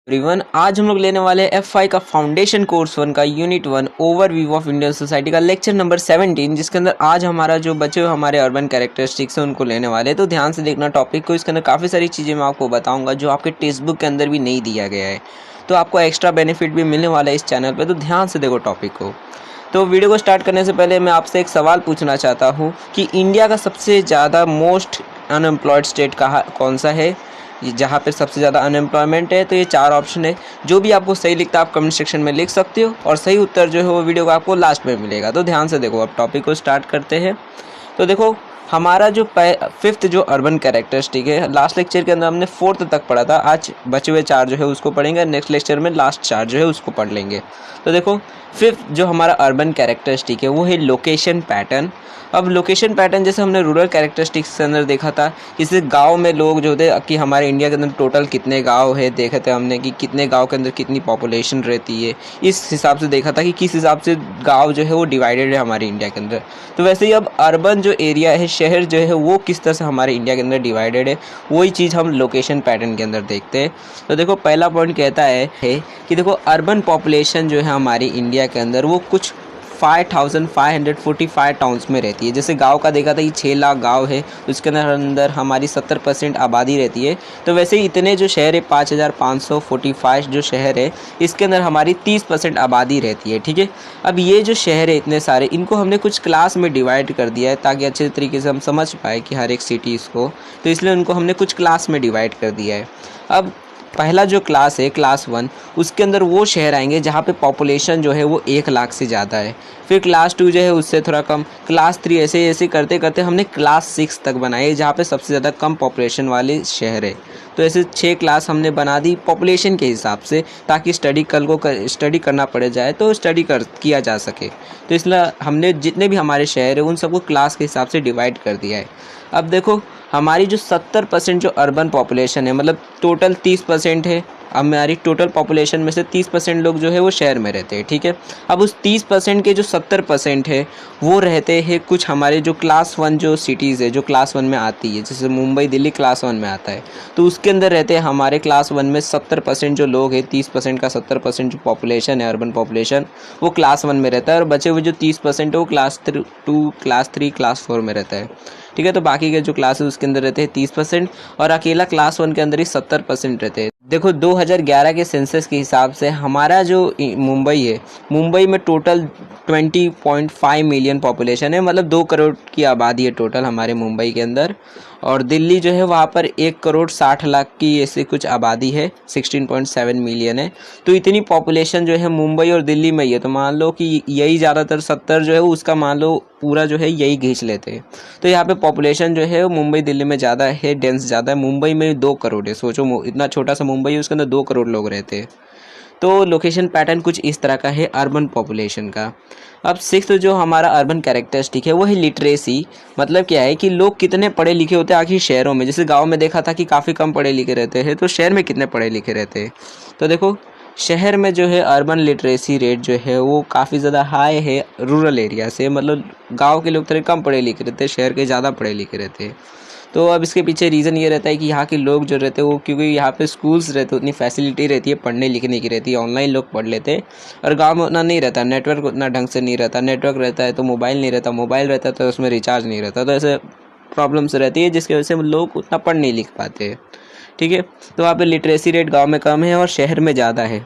Everyone, आज हम लोग लेने वाले हैं F5 का फाउंडेशन कोर्स 1 का unit 1 overview of Indian society का लेक्चर नंबर 17, जिसके अंदर आज हमारा जो बचे हुए हमारे अर्बन कैरेक्टरिस्टिक्स हैं उनको लेने वाले हैं। तो ध्यान से देखना टॉपिक को। इसके अंदर काफ़ी सारी चीज़ें मैं आपको बताऊंगा जो आपके टेक्स्ट बुक के अंदर भी नहीं दिया गया है, तो आपको एक्स्ट्रा बेनिफिट भी मिलने वाला है इस चैनल पर। तो ध्यान से देखो टॉपिक को। तो वीडियो को स्टार्ट करने से पहले मैं आपसे एक सवाल पूछना चाहता हूँ कि इंडिया का सबसे ज़्यादा मोस्ट अनएम्प्लॉयड स्टेट कौन सा है, जहाँ पे सबसे ज़्यादा अनएम्प्लॉयमेंट है। तो ये 4 ऑप्शन है, जो भी आपको सही लिखता है आप कमेंट सेक्शन में लिख सकते हो, और सही उत्तर जो है वो वीडियो का आपको लास्ट में मिलेगा। तो ध्यान से देखो, अब टॉपिक को स्टार्ट करते हैं। तो देखो, हमारा जो 5th जो अर्बन कैरेक्टरिस्टिक है, लास्ट लेक्चर के अंदर हमने 4th तक पढ़ा था। आज बचे हुए 4 जो है उसको पढ़ेंगे, नेक्स्ट लेक्चर में लास्ट 4 जो है उसको पढ़ लेंगे। तो देखो, 5th जो हमारा अर्बन कैरेक्टरिस्टिक है वो है लोकेशन पैटर्न। अब लोकेशन पैटर्न जैसे हमने रूरल कैरेक्टरिस्टिक्स के अंदर देखा था, जैसे गांव में लोग जो थे कि हमारे इंडिया के अंदर टोटल कितने गांव है देखे थे हमने, कि कितने गांव के अंदर कितनी पॉपुलेशन रहती है, इस हिसाब से देखा था कि किस हिसाब से गांव जो है वो डिवाइडेड है हमारे इंडिया के अंदर। तो वैसे ही अब अर्बन जो एरिया है, शहर जो है वो किस तरह से हमारे इंडिया के अंदर डिवाइडेड है, वही चीज़ हम लोकेशन पैटर्न के अंदर देखते हैं। तो देखो, पहला पॉइंट कहता है कि देखो, अर्बन पॉपुलेशन जो है हमारी इंडिया के अंदर वो कुछ 5545 टाउन्स में रहती है। जैसे गांव का देखा था कि 6 लाख गांव है, उसके अंदर हमारी 70% आबादी रहती है। तो वैसे ही इतने जो शहर है, 5545 जो शहर है, इसके अंदर हमारी 30% आबादी रहती है। ठीक है, अब ये जो शहर है इतने सारे, इनको हमने कुछ क्लास में डिवाइड कर दिया है ताकि अच्छे तरीके से हम समझ पाए कि हर एक सिटीज़ को, तो इसलिए उनको हमने कुछ क्लास में डिवाइड कर दिया है। अब पहला जो क्लास है, क्लास 1, उसके अंदर वो शहर आएंगे जहाँ पे पॉपुलेशन जो है वो 1 लाख से ज़्यादा है। फिर क्लास 2 जो है उससे थोड़ा कम, क्लास 3, ऐसे ऐसे करते करते हमने क्लास 6 तक बनाई, जहाँ पे सबसे ज़्यादा कम पॉपुलेशन वाले शहर है। तो ऐसे 6 क्लास हमने बना दी पॉपुलेशन के हिसाब से, ताकि स्टडी करना पड़ जाए तो किया जा सके। तो इसलिए हमने जितने भी हमारे शहर है उन सबको क्लास के हिसाब से डिवाइड कर दिया है। अब देखो, हमारी जो 70% जो अर्बन पॉपुलेशन है, मतलब टोटल 30% है, हमारी टोटल पॉपुलेशन में से 30% लोग जो है वो शहर में रहते हैं। ठीक है, अब उस 30% के जो 70% है वो रहते हैं कुछ हमारे जो क्लास 1 जो सिटीज़ है, जो क्लास 1 में आती है, जैसे मुंबई दिल्ली क्लास 1 में आता है। तो उसके अंदर रहते हैं हमारे क्लास 1 में 70% जो लोग हैं, 30% का 70% जो पॉपुलेशन है अर्बन पॉपुलेशन, वो क्लास 1 में रहता है, और बचे हुए जो 30% है वो क्लास 2, क्लास 3, क्लास 4 में रहता है। ठीक है, तो बाकी के जो क्लास है उसके अंदर रहते हैं 30%, और अकेला क्लास 1 के अंदर ही 70% रहते हैं। देखो, 2011 के सेंसस के हिसाब से हमारा जो मुंबई है, मुंबई में टोटल 20.5 मिलियन पॉपुलेशन है, मतलब 2 करोड़ की आबादी है टोटल हमारे मुंबई के अंदर। और दिल्ली जो है वहाँ पर 1 करोड़ 60 लाख की ऐसे कुछ आबादी है, 16.7 मिलियन है। तो इतनी पॉपुलेशन जो है मुंबई और दिल्ली में ही है, तो मान लो कि यही ज़्यादातर 70 जो है उसका मान लो पूरा जो है यही खींच लेते हैं। तो यहाँ पे पॉपुलेशन जो है वो मुंबई दिल्ली में ज़्यादा है, डेंस ज़्यादा है। मुंबई में 2 करोड़ है, सोचो इतना छोटा सा मुंबई है, उसके अंदर 2 करोड़ लोग रहते हैं। तो लोकेशन पैटर्न कुछ इस तरह का है अर्बन पॉपुलेशन का। अब 6th जो हमारा अर्बन कैरेक्टरिस्टिक है वो है लिटरेसी। मतलब क्या है कि लोग कितने पढ़े लिखे होते हैं आखिर शहरों में। जैसे गांव में देखा था कि काफ़ी कम पढ़े लिखे रहते हैं, तो शहर में कितने पढ़े लिखे रहते हैं। तो देखो, शहर में जो है अर्बन लिटरेसी रेट जो है वो काफ़ी ज़्यादा हाई है रूरल एरिया से। मतलब गांव के लोग थोड़े कम पढ़े लिखे रहते हैं, शहर के ज़्यादा पढ़े लिखे रहते हैं। तो अब इसके पीछे रीज़न ये रहता है कि यहाँ के लोग जो रहते हैं वो, क्योंकि यहाँ पे स्कूल्स रहते हैं, उतनी फैसिलिटी रहती है पढ़ने लिखने की रहती है, ऑनलाइन लोग पढ़ लेते हैं। और गांव में उतना नहीं रहता, नेटवर्क उतना ढंग से नहीं रहता। नेटवर्क रहता है तो मोबाइल नहीं रहता, मोबाइल रहता है तो उसमें रिचार्ज नहीं रहता। तो ऐसे प्रॉब्लम्स रहती है जिसकी वजह से लोग उतना पढ़ नहीं लिख पाते हैं। ठीक है, तो वहाँ पर लिटरेसी रेट गाँव में कम है और शहर में ज़्यादा है।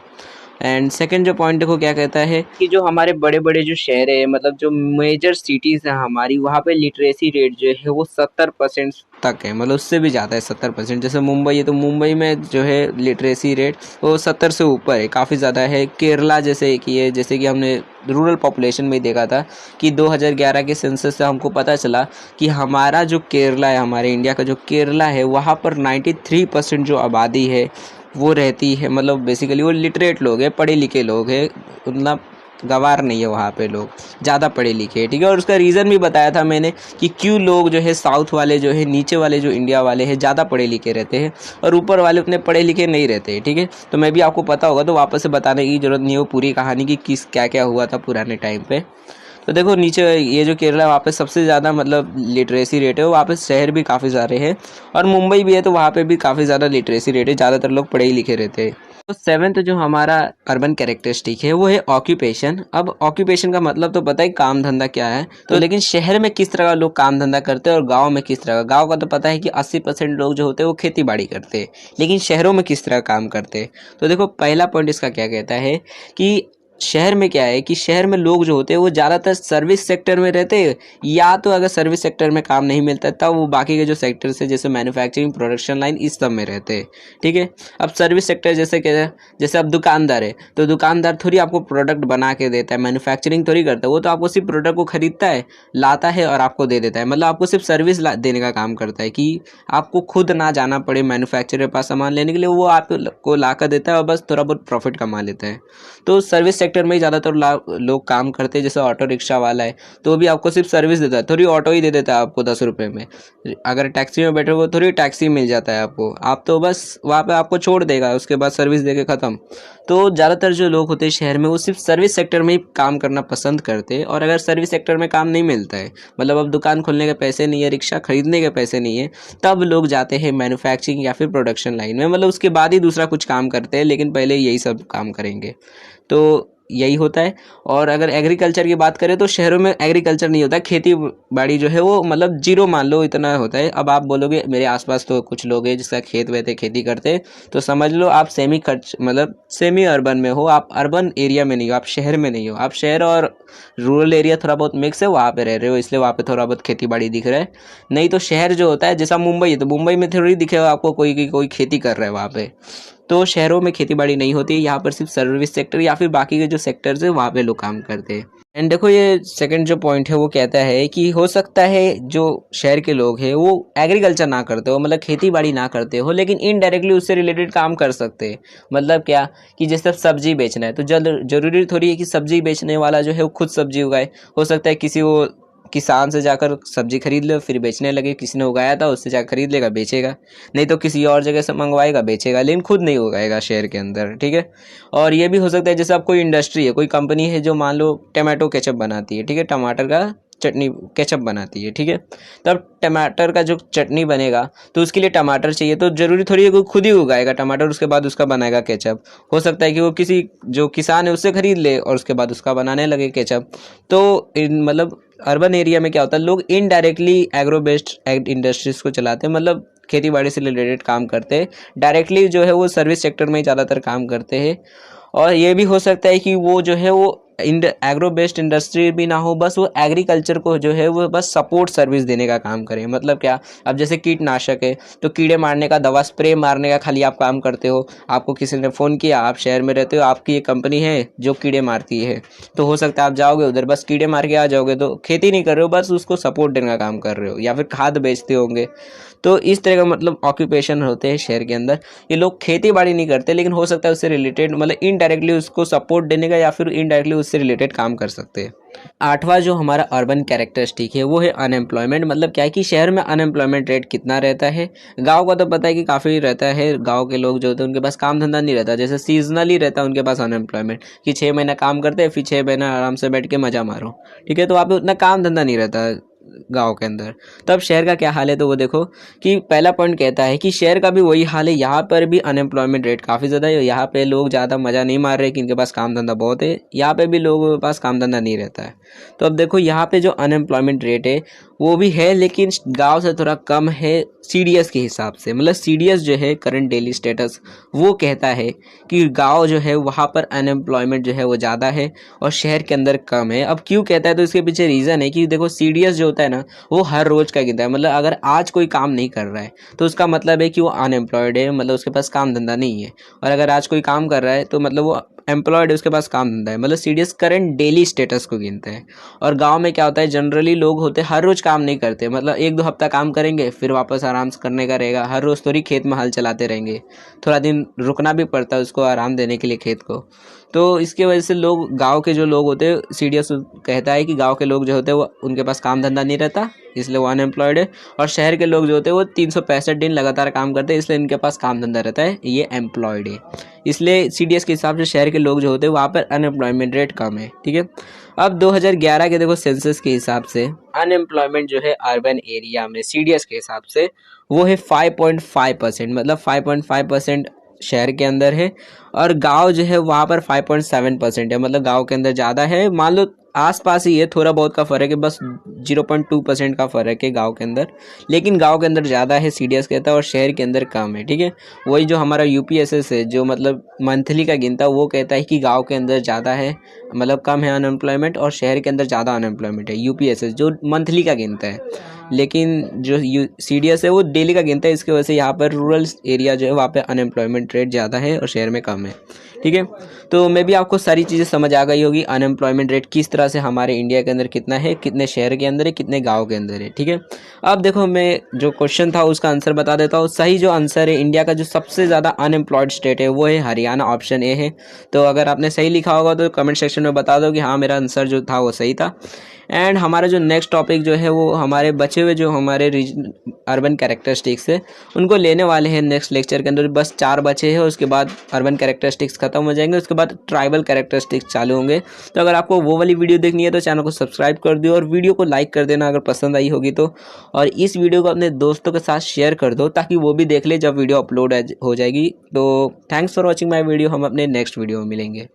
एंड सेकंड जो पॉइंट देखो क्या कहता है कि जो हमारे बड़े बड़े जो शहर है, मतलब जो मेजर सिटीज़ हैं हमारी, वहाँ पे लिटरेसी रेट जो है वो 70% तक है, मतलब उससे भी ज़्यादा है 70%। जैसे मुंबई है तो मुंबई में जो है लिटरेसी रेट वो 70 से ऊपर है, काफ़ी ज़्यादा है। केरला जैसे कि हमने रूरल पॉपुलेशन में ही देखा था कि 2011 के सेंसस से हमको पता चला कि हमारा जो केरला है, हमारे इंडिया का जो केरला है, वहाँ पर 93% जो आबादी है वो रहती है, मतलब बेसिकली वो लिटरेट लोग हैं, पढ़े लिखे लोग हैं, उतना गवार नहीं है वहाँ पे लोग, ज़्यादा पढ़े लिखे हैं। ठीक है, और उसका रीज़न भी बताया था मैंने कि क्यों लोग जो है साउथ वाले जो है, नीचे वाले जो इंडिया वाले हैं, ज़्यादा पढ़े लिखे रहते हैं और ऊपर वाले उतने पढ़े लिखे नहीं रहते हैं। ठीक है, तो मैं भी आपको पता होगा तो वापस से बताने की ज़रूरत नहीं है वो पूरी कहानी की क्या क्या हुआ था पुराने टाइम पर। तो देखो, नीचे ये जो केरला है वहाँ पे सबसे ज़्यादा मतलब लिटरेसी रेट है, वहाँ पे शहर भी काफ़ी सारे हैं, और मुंबई भी है तो वहाँ पे भी काफ़ी ज़्यादा लिटरेसी रेट है, ज़्यादातर लोग पढ़े ही लिखे रहते हैं। तो सेवेंथ जो हमारा अर्बन कैरेक्टरिस्टिक है वो है ऑक्यूपेशन। अब ऑक्यूपेशन का मतलब तो पता है काम धंधा क्या है, तो लेकिन शहर में किस तरह का लोग काम धंधा करते हैं और गांव में किस तरह का। गांव का तो पता है कि 80% लोग जो होते हैं वो खेती बाड़ी करते हैं, लेकिन शहरों में किस तरह का काम करते हैं। तो देखो पहला पॉइंट इसका क्या कहता है कि शहर में क्या है कि शहर में लोग जो होते हैं वो ज़्यादातर सर्विस सेक्टर में रहते हैं, या तो अगर सर्विस सेक्टर में काम नहीं मिलता है तब वो बाकी के जो सेक्टर से जैसे मैन्युफैक्चरिंग, प्रोडक्शन लाइन, इस सब में रहते हैं। ठीक है। अब सर्विस सेक्टर जैसे क्या है, जैसे अब दुकानदार है तो दुकानदार थोड़ी आपको प्रोडक्ट बना के देता है, मैन्युफैक्चरिंग थोड़ी करता है, वो तो आपको सिर्फ प्रोडक्ट को खरीदता है, लाता है और आपको दे देता है। मतलब आपको सिर्फ सर्विस देने का काम करता है कि आपको खुद ना जाना पड़े मैन्युफैक्चरर के पास सामान लेने के लिए, वो आपको ला कर देता है और बस थोड़ा बहुत प्रॉफिट कमा लेता है। तो सर्विस सेक्टर में ही ज़्यादातर लोग काम करते हैं। जैसे ऑटो रिक्शा वाला है तो वो भी आपको सिर्फ सर्विस देता है, थोड़ी ऑटो ही दे देता है आपको 10 रुपये में। अगर टैक्सी में बैठे हो थोड़ी टैक्सी मिल जाता है आपको, आप तो बस वहाँ पे आपको छोड़ देगा, उसके बाद सर्विस देके ख़त्म। तो ज़्यादातर जो लोग होते हैं शहर में वो सिर्फ सर्विस सेक्टर में ही काम करना पसंद करते हैं। और अगर सर्विस सेक्टर में काम नहीं मिलता है, मतलब अब दुकान खोलने के पैसे नहीं है, रिक्शा खरीदने के पैसे नहीं है, तब लोग जाते हैं मैन्युफैक्चरिंग या फिर प्रोडक्शन लाइन में, मतलब उसके बाद ही दूसरा कुछ काम करते हैं, लेकिन पहले यही सब काम करेंगे। तो यही होता है। और अगर एग्रीकल्चर की बात करें तो शहरों में एग्रीकल्चर नहीं होता, खेती बाड़ी जो है वो मतलब जीरो मान लो इतना होता है। अब आप बोलोगे मेरे आसपास तो कुछ लोग हैं जिसका खेत वेत है, खेती करते हैं, तो समझ लो आप सेमी खर्च मतलब सेमी अर्बन में हो, आप अर्बन एरिया में नहीं हो, आप शहर में नहीं हो। आप शहर और रूरल एरिया थोड़ा बहुत मिक्स है, वहाँ पे रह रहे हो, इसलिए वहाँ पे थोड़ा बहुत खेती बाड़ी दिख रहा है। नहीं तो शहर जो होता है, जैसा मुंबई है तो मुंबई में थोड़ी दिखेगा आपको कोई खेती कर रहा है वहाँ पे। तो शहरों में खेती बाड़ी नहीं होती, यहाँ पर सिर्फ सर्विस सेक्टर या फिर बाकी के जो सेक्टर्स है वहाँ पे लोग काम करते हैं। एंड देखो ये सेकंड जो पॉइंट है वो कहता है कि हो सकता है जो शहर के लोग हैं वो एग्रीकल्चर ना करते हो, मतलब खेती बाड़ी ना करते हो, लेकिन इनडायरेक्टली उससे रिलेटेड काम कर सकते हैं। मतलब क्या कि जैसे सब्जी बेचना है तो जरूरी थोड़ी है कि सब्जी बेचने वाला जो है वो खुद सब्जी उगाए। हो सकता है किसी वो किसान से जाकर सब्जी खरीद ले फिर बेचने लगे, किसी ने उगाया था उससे जाकर खरीद लेगा बेचेगा, नहीं तो किसी और जगह से मंगवाएगा बेचेगा, लेकिन खुद नहीं उगाएगा शहर के अंदर। ठीक है। और ये भी हो सकता है जैसे अब कोई इंडस्ट्री है, कोई कंपनी है जो मान लो टमाटो केचप बनाती है, ठीक है, टमाटर का चटनी केचप बनाती है, ठीक है। तब टमाटर का जो चटनी बनेगा तो उसके लिए टमाटर चाहिए, तो जरूरी थोड़ी है कोई खुद ही उगाएगा टमाटर उसके बाद उसका बनाएगा केचप। हो सकता है कि वो किसी जो किसान है उससे खरीद ले और उसके बाद उसका बनाने लगे केचप। तो मतलब अर्बन एरिया में क्या होता है, लोग इनडायरेक्टली एग्रो बेस्ड इंडस्ट्रीज को चलाते हैं, मतलब खेती बाड़ी से रिलेटेड काम करते हैं। डायरेक्टली जो है वो सर्विस सेक्टर में ही ज़्यादातर काम करते हैं। और ये भी हो सकता है कि वो जो है वो एग्रो बेस्ड इंडस्ट्री भी ना हो, बस वो एग्रीकल्चर को जो है वो बस सपोर्ट सर्विस देने का काम करे। मतलब क्या, अब जैसे कीटनाशक है तो कीड़े मारने का दवा स्प्रे मारने का खाली आप काम करते हो, आपको किसी ने फ़ोन किया, आप शहर में रहते हो, आपकी एक कंपनी है जो कीड़े मारती है, तो हो सकता है आप जाओगे उधर बस कीड़े मार के आ जाओगे, तो खेती नहीं कर रहे हो, बस उसको सपोर्ट देने का काम कर रहे हो, या फिर खाद बेचते होंगे। तो इस तरह का मतलब ऑक्यूपेशन होते हैं शहर के अंदर। ये लोग खेती बाड़ी नहीं करते, लेकिन हो सकता है उससे रिलेटेड मतलब इनडायरेक्टली उसको सपोर्ट देने का या फिर इनडायरेक्टली उससे रिलेटेड काम कर सकते हैं। आठवां जो हमारा अर्बन कैरेक्टरिस्टिक है वो है अनएम्प्लॉयमेंट। मतलब क्या है कि शहर में अनएम्प्लॉयमेंट रेट कितना रहता है। गांव का तो पता है कि काफ़ी रहता है, गांव के लोग जो होते हैं उनके पास काम धंधा नहीं रहता, जैसे सीजनली रहता है उनके पास अनएम्प्लॉयमेंट, कि 6 महीना काम करते हैं फिर 6 महीना आराम से बैठ के मज़ा मारो। ठीक है। तो वहाँ पे उतना काम धंधा नहीं रहता गांव के अंदर। तब शहर का क्या हाल है, तो वो देखो कि पहला पॉइंट कहता है कि शहर का भी वही हाल है, यहाँ पर भी अनएम्प्लॉयमेंट रेट काफ़ी ज़्यादा है। यहाँ पे लोग ज़्यादा मज़ा नहीं मार रहे कि इनके पास काम धंधा बहुत है, यहाँ पे भी लोगों के पास काम धंधा नहीं रहता है। तो अब देखो यहाँ पे जो अनएम्प्लॉयमेंट रेट है वो भी है, लेकिन गांव से थोड़ा कम है सीडीएस के हिसाब से। मतलब सीडीएस जो है करंट डेली स्टेटस, वो कहता है कि गांव जो है वहाँ पर अनएम्प्लॉयमेंट जो है वो ज़्यादा है और शहर के अंदर कम है। अब क्यों कहता है, तो इसके पीछे रीज़न है कि देखो सीडीएस जो होता है ना वो हर रोज़ का गिनता है। मतलब अगर आज कोई काम नहीं कर रहा है तो उसका मतलब है कि वो अनएम्प्लॉयड है, मतलब उसके पास काम धंधा नहीं है। और अगर आज कोई काम कर रहा है तो मतलब वो एम्प्लॉयड है, उसके पास काम धंधा है। मतलब सीडीएस करंट डेली स्टेटस को गिनता है। और गांव में क्या होता है, जनरली लोग होते हैं हर रोज काम नहीं करते, मतलब 1-2 हफ्ता काम करेंगे फिर वापस आराम से करने का रहेगा। हर रोज थोड़ी खेत में हल चलाते रहेंगे, थोड़ा दिन रुकना भी पड़ता है उसको आराम देने के लिए खेत को। तो इसके वजह से लोग, गांव के जो लोग होते हैं, सीडीएस कहता है कि गांव के लोग जो होते हैं वो उनके पास काम धंधा नहीं रहता, इसलिए वो अनएम्प्लॉयड है। और शहर के लोग जो होते हैं वो 365 दिन लगातार काम करते हैं, इसलिए इनके पास काम धंधा रहता है, ये एम्प्लॉयड है। इसलिए सीडीएस के हिसाब से शहर के लोग जो होते हैं वहाँ पर अनएम्प्लॉयमेंट रेट कम है। ठीक है। अब 2011 के देखो सेंसस के हिसाब से अनएम्प्लॉयमेंट जो है अर्बन एरिया में सीडीएस के हिसाब से वो है 5.5%। मतलब 5.5% शहर के अंदर है, और गांव जो है वहाँ पर 5.7% है, मतलब गांव के अंदर ज़्यादा है। मान लो आसपास ही है, थोड़ा बहुत का फ़र्क है, बस 0.2% का फ़र्क है गांव के अंदर, लेकिन गांव के अंदर ज़्यादा है CDS कहता है, और शहर के अंदर कम है। ठीक है, वही जो हमारा UPSS है जो मतलब मंथली का गिनता है, वो कहता है कि गांव के अंदर ज़्यादा है, मतलब कम है अनएम्प्लॉयमेंट, और शहर के अंदर ज़्यादा अनएम्प्लॉयमेंट है, UPSS जो मंथली का गिनता है। लेकिन जो CDS है वो डेली का गिनता है, इसकी वजह से यहाँ पर रूरल एरिया जो है वहाँ पे अनएम्प्लॉयमेंट रेट ज़्यादा है और शहर में कम है। ठीक है, तो मे भी आपको सारी चीज़ें समझ आ गई होगी, अनएम्प्लॉयमेंट रेट किस तरह से हमारे इंडिया के अंदर कितना है, कितने शहर के अंदर है, कितने गांव के अंदर है। ठीक है, अब देखो मैं जो क्वेश्चन था उसका आंसर बता देता हूँ। सही जो आंसर है, इंडिया का जो सबसे ज़्यादा अनएम्प्लॉयड स्टेट है वो है हरियाणा, ऑप्शन ए है। तो अगर आपने सही लिखा होगा तो कमेंट सेक्शन में बता दो कि हाँ मेरा आंसर जो था वो सही था। एंड हमारा जो नेक्स्ट टॉपिक जो है वो हमारे बचे हुए जो हमारे अर्बन कैरेक्टरिस्टिक्स है उनको लेने वाले हैं नेक्स्ट लेक्चर के अंदर। बस 4 बचे हैं, उसके बाद अर्बन कैरेक्टरिस्टिक्स खत्म हो जाएंगे, उसके बाद ट्राइबल कैरेक्टरिस्टिक्स चालू होंगे। तो अगर आपको वो वाली वीडियो देखनी है तो चैनल को सब्सक्राइब कर दियो और वीडियो को लाइक कर देना अगर पसंद आई होगी तो, और इस वीडियो को अपने दोस्तों के साथ शेयर कर दो ताकि वो भी देख ले जब वीडियो अपलोड हो जाएगी। तो thanks for watching my video, हम अपने नेक्स्ट वीडियो में मिलेंगे।